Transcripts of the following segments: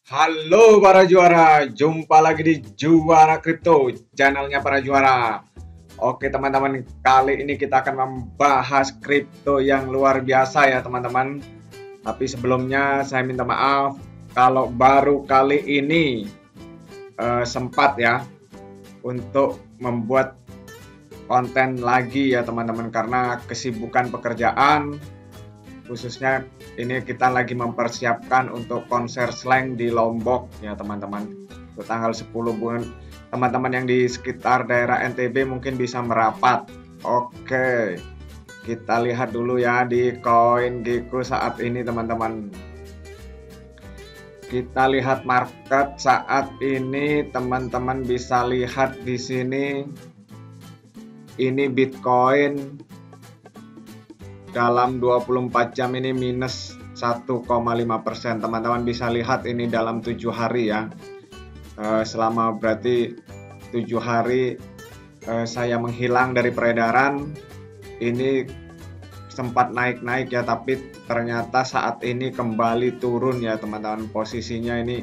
Halo para juara, jumpa lagi di Juara Kripto, channelnya para juara. Oke teman-teman, kali ini kita akan membahas kripto yang luar biasa ya teman-teman. Tapi sebelumnya saya minta maaf kalau baru kali ini sempat ya untuk membuat konten lagi ya teman-teman, karena kesibukan pekerjaan. Khususnya ini kita lagi mempersiapkan untuk konser slang di Lombok ya teman-teman. Untuk tanggal 10 bulan, teman-teman yang di sekitar daerah NTB mungkin bisa merapat. Oke, kita lihat dulu ya di CoinGecko saat ini teman-teman. Kita lihat market saat ini, teman-teman bisa lihat di sini. Ini Bitcoin dalam 24 jam ini minus 1,5%. Teman-teman bisa lihat ini dalam 7 hari ya. Selama berarti 7 hari saya menghilang dari peredaran. Ini sempat naik-naik ya, tapi ternyata saat ini kembali turun ya teman-teman. Posisinya ini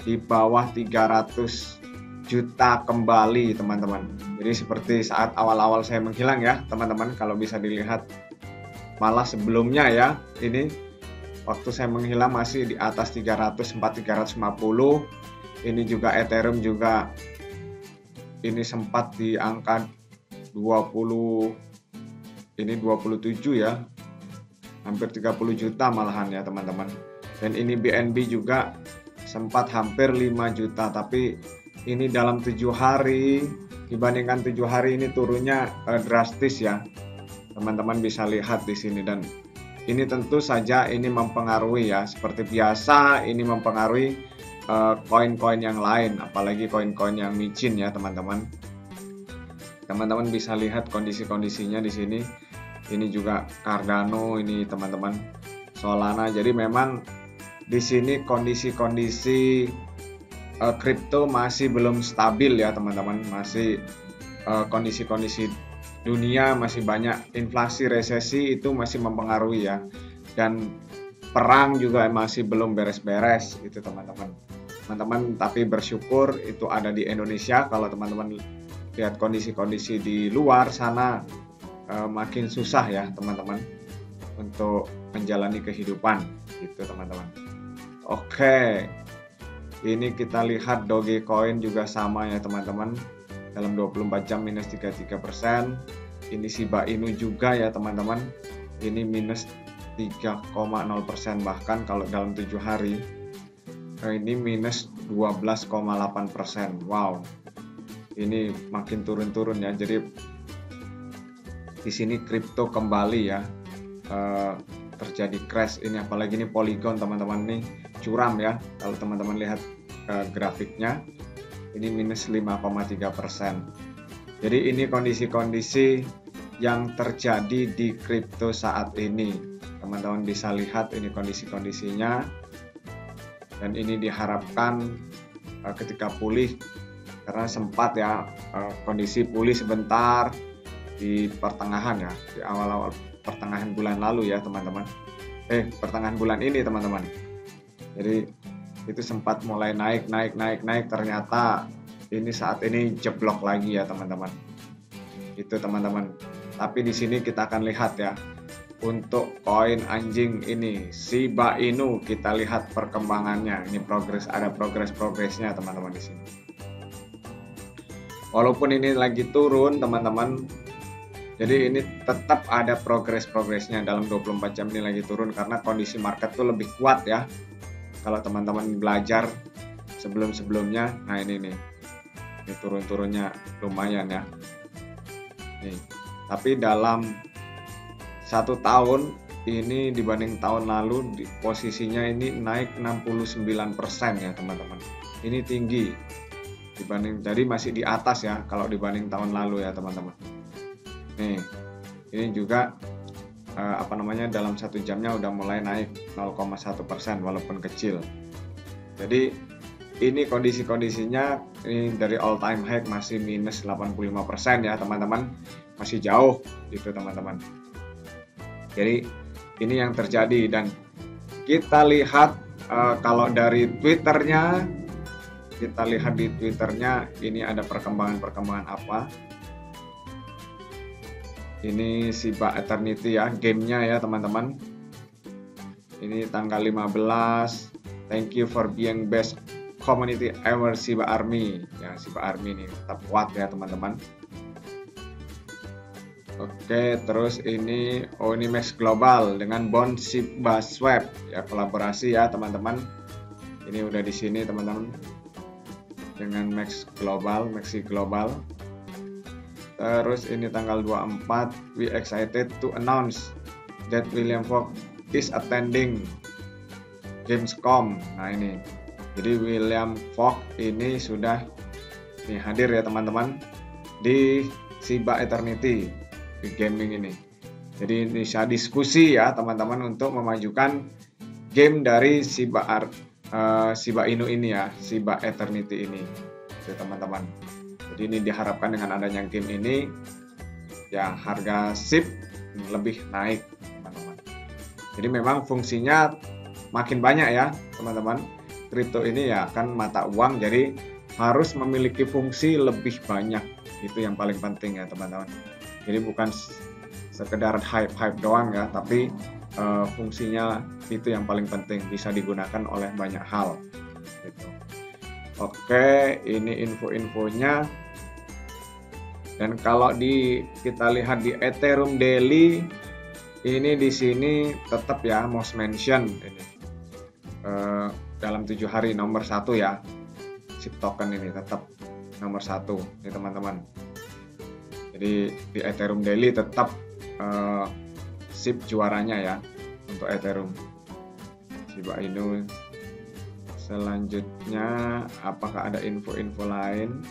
di bawah 300 juta kembali teman-teman. Jadi seperti saat awal-awal saya menghilang ya teman-teman, kalau bisa dilihat. Malah sebelumnya ya, ini waktu saya menghilang masih di atas 304-350. Ini juga Ethereum juga ini sempat di angka 20, ini 27 ya, hampir 30 juta malahan ya teman-teman. Dan ini BNB juga sempat hampir 5 juta, tapi ini dalam 7 hari dibandingkan 7 hari ini turunnya drastis ya. Teman-teman bisa lihat di sini, dan ini tentu saja ini mempengaruhi ya, seperti biasa ini mempengaruhi koin-koin yang lain, apalagi koin-koin yang micin ya teman-teman. Teman-teman bisa lihat kondisi-kondisinya di sini. Ini juga Cardano ini teman-teman, Solana. Jadi memang di sini kondisi-kondisi kripto masih belum stabil ya teman-teman, masih kondisi-kondisi dunia masih banyak inflasi, resesi itu masih mempengaruhi ya, dan perang juga masih belum beres-beres itu teman-teman. Tapi bersyukur itu ada di Indonesia. Kalau teman-teman lihat kondisi-kondisi di luar sana makin susah ya teman-teman untuk menjalani kehidupan gitu teman-teman. Oke, ini kita lihat Dogecoin juga sama ya teman-teman, dalam 24 jam minus 33%. Ini Shiba Inu juga ya teman-teman, ini minus 3,0%, bahkan kalau dalam 7 hari ini minus 12,8%. Wow, ini makin turun-turun ya. Jadi di sini kripto kembali ya terjadi crash ini, apalagi ini Polygon teman-teman, nih curam ya. Kalau teman-teman lihat grafiknya, ini minus 5,3%. Jadi ini kondisi-kondisi yang terjadi di kripto saat ini. Teman-teman bisa lihat ini kondisi-kondisinya, dan ini diharapkan ketika pulih, karena sempat ya kondisi pulih sebentar di pertengahan ya, di awal-awal pertengahan bulan lalu ya teman-teman. Pertengahan bulan ini teman-teman. Jadi itu sempat mulai naik, ternyata ini saat ini jeblok lagi ya teman-teman. Itu teman-teman. Tapi di sini kita akan lihat ya, untuk koin anjing ini Shiba Inu, kita lihat perkembangannya. Ini ada progresnya teman-teman di sini. Walaupun ini lagi turun teman-teman, jadi ini tetap ada progresnya. Dalam 24 jam ini lagi turun karena kondisi market tuh lebih kuat ya. Kalau teman-teman belajar sebelum-sebelumnya, nah ini turun-turunnya lumayan ya. Nih, tapi dalam 1 tahun ini dibanding tahun lalu posisinya ini naik 69% ya teman-teman. Ini tinggi dibanding, jadi masih di atas ya kalau dibanding tahun lalu ya teman-teman. Nih, ini juga dalam 1 jamnya udah mulai naik 0,1% walaupun kecil. Jadi ini kondisi-kondisinya, ini dari all time high masih minus 85% ya teman-teman, masih jauh gitu teman-teman. Jadi ini yang terjadi, dan kita lihat kalau dari Twitternya, kita lihat di Twitternya ini ada perkembangan apa. Ini Shiba Eternity ya, gamenya ya teman-teman. Ini tanggal 15. Thank you for being best community ever Shiba Army. Ya, Shiba Army ini tetap kuat ya teman-teman. Oke, terus ini Max Global dengan Bond Shiba Swap ya, kolaborasi ya teman-teman. Ini udah di sini teman-teman dengan Maxi Global. Terus ini tanggal 24, we excited to announce that William Fogg is attending Gamescom. Nah ini, jadi William Fogg ini sudah hadir ya teman-teman di Shiba Eternity di gaming ini. Jadi bisa diskusi ya teman-teman untuk memajukan game dari Shiba Inu ini ya, Shiba Eternity ini, itu teman-teman. Jadi ini diharapkan dengan adanya game ini, ya harga SHIB lebih naik, teman-teman. Jadi memang fungsinya makin banyak ya, teman-teman. Kripto ini ya kan mata uang, jadi harus memiliki fungsi lebih banyak. Itu yang paling penting ya, teman-teman. Jadi bukan sekedar hype doang ya, tapi fungsinya itu yang paling penting, bisa digunakan oleh banyak hal gitu. Oke, ini info-infonya. Dan kalau kita lihat di Ethereum Daily, ini di sini tetap ya most mention ini dalam 7 hari nomor 1 ya, SHIB token ini tetap nomor 1 nih teman-teman. Jadi di Ethereum Daily tetap SHIB juaranya ya untuk Ethereum. Shiba Inu. Selanjutnya apakah ada info-info lain?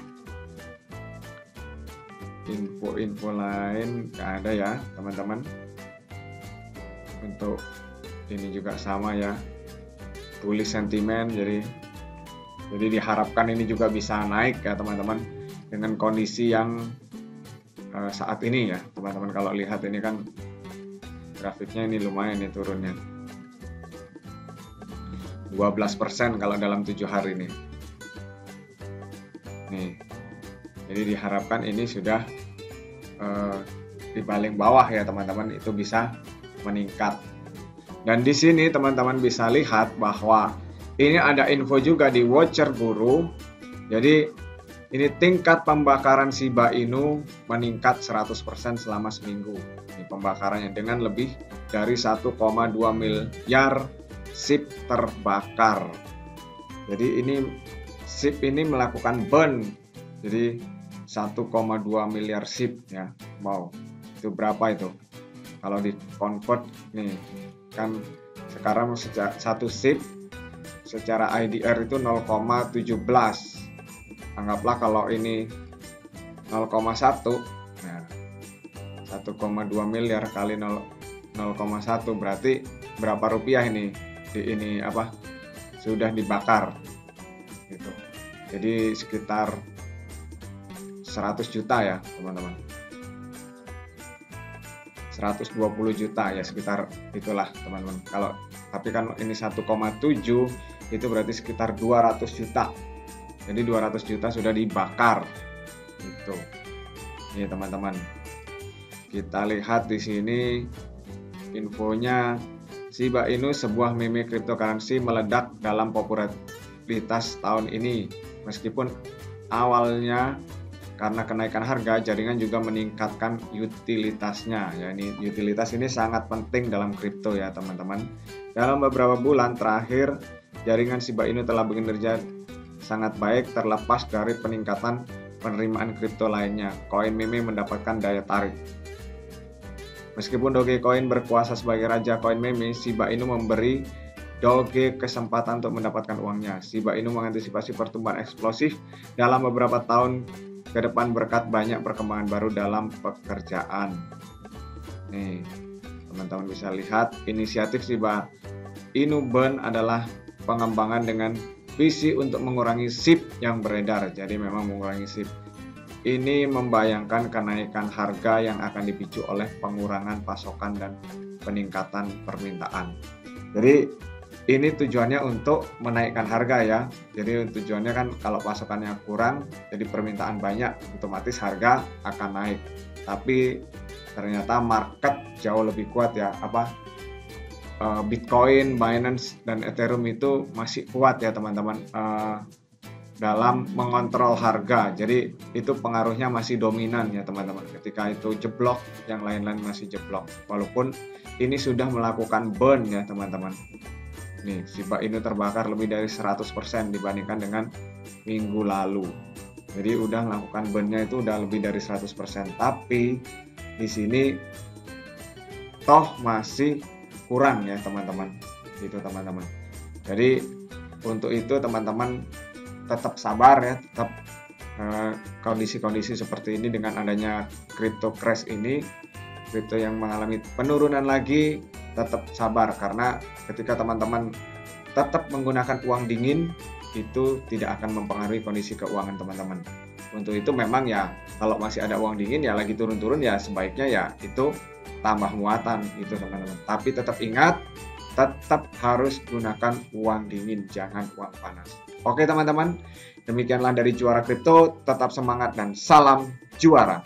Info-info lain nggak ada ya teman-teman. Untuk ini juga sama ya, bullish sentiment, jadi diharapkan ini juga bisa naik ya teman-teman dengan kondisi yang saat ini ya teman-teman. Kalau lihat ini kan grafiknya ini lumayan nih turunnya 12% kalau dalam 7 hari nih. Jadi diharapkan ini sudah di paling bawah ya teman-teman, itu bisa meningkat. Dan di sini teman-teman bisa lihat bahwa ini ada info juga di Watcher Guru. Jadi ini tingkat pembakaran Shiba Inu meningkat 100% selama seminggu. Ini pembakarannya dengan lebih dari 1,2 miliar SHIB terbakar. Jadi ini SHIB ini melakukan burn. Jadi 1,2 miliar SHIB ya. Wow, itu berapa itu? Kalau di convert nih kan sekarang satu SHIB secara IDR itu 0,17. Anggaplah kalau ini 0,1, nah 1,2 miliar kali 0,1 berarti berapa rupiah ini? Ini apa? Sudah dibakar gitu. Jadi sekitar 100 juta ya teman-teman. 120 juta ya, sekitar itulah teman-teman. Tapi kan ini 1,7 itu berarti sekitar 200 juta. Jadi 200 juta sudah dibakar. Gitu. Ini teman-teman. Kita lihat di sini infonya, Shiba Inu sebuah meme cryptocurrency meledak dalam popularitas tahun ini. Meskipun awalnya karena kenaikan harga, jaringan juga meningkatkan utilitasnya. Ya, ini utilitas ini sangat penting dalam kripto ya teman-teman. Dalam beberapa bulan terakhir, jaringan Shiba Inu telah bekerja sangat baik terlepas dari peningkatan penerimaan kripto lainnya. Koin meme mendapatkan daya tarik. Meskipun Dogecoin berkuasa sebagai raja koin meme, Shiba Inu memberi Doge kesempatan untuk mendapatkan uangnya. Shiba Inu mengantisipasi pertumbuhan eksplosif dalam beberapa tahun ke depan berkat banyak perkembangan baru dalam pekerjaan. Nih, teman-teman bisa lihat inisiatif Shiba Inu Burn adalah pengembangan dengan visi untuk mengurangi SHIB yang beredar. Jadi memang mengurangi SHIB. Ini membayangkan kenaikan harga yang akan dipicu oleh pengurangan pasokan dan peningkatan permintaan. Jadi ini tujuannya untuk menaikkan harga ya. Jadi tujuannya kan kalau pasokannya kurang, jadi permintaan banyak, otomatis harga akan naik. Tapi ternyata market jauh lebih kuat ya, Bitcoin, Binance, dan Ethereum itu masih kuat ya teman-teman dalam mengontrol harga. Jadi itu pengaruhnya masih dominan ya teman-teman. Ketika itu jeblok, yang lain-lain masih jeblok. Walaupun ini sudah melakukan burn ya teman-teman. Nih, Shiba Inu terbakar lebih dari 100% dibandingkan dengan minggu lalu. Jadi udah melakukan burn-nya itu udah lebih dari 100%. Tapi di sini toh masih kurang ya teman-teman. Gitu teman-teman. Jadi untuk itu teman-teman tetap sabar ya, tetap kondisi-kondisi seperti ini dengan adanya crypto crash ini, kripto yang mengalami penurunan lagi, tetap sabar karena ketika teman-teman tetap menggunakan uang dingin itu tidak akan mempengaruhi kondisi keuangan teman-teman. Untuk itu memang ya kalau masih ada uang dingin ya lagi turun-turun ya sebaiknya ya itu tambah muatan itu teman-teman. Tapi tetap ingat, tetap harus gunakan uang dingin, jangan uang panas. Oke teman-teman, demikianlah dari Juara Kripto, tetap semangat dan salam juara.